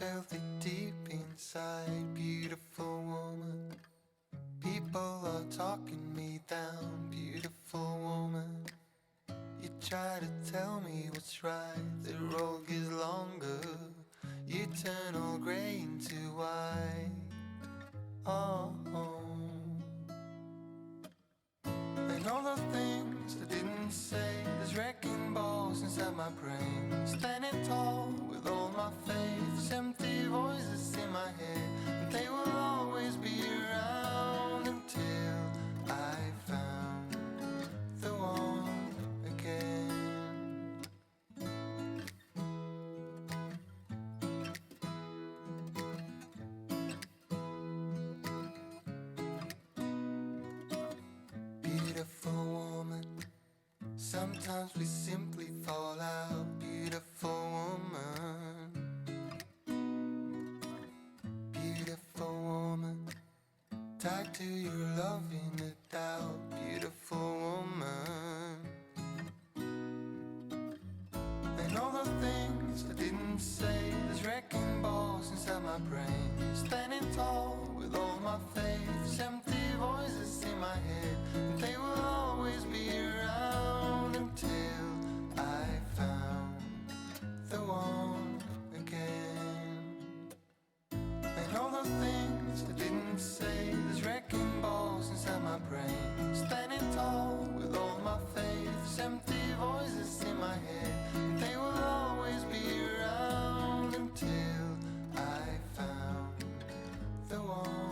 felt it deep inside, beautiful woman. People are talking me down, beautiful woman. You try to tell me what's right, the road gets longer. You turn all grey into white. Oh, and all the things I didn't say, there's wrecking balls inside my brain. Standing tall with all my faith, empty voices in my head, and they will always be around until I found the one again. Beautiful woman, sometimes we simply fall out. Beautiful woman, beautiful woman, tied to your love in a doubt. Beautiful woman, and all the things I didn't say, there's wrecking balls inside my brain. Standing tall with all my faith, empty voices in my head, and they will always be around until I found the one again. And all the things I didn't say, there's wrecking balls inside my brain. Standing tall with all my faith, empty voices in my head, and they will always be around until I found the one.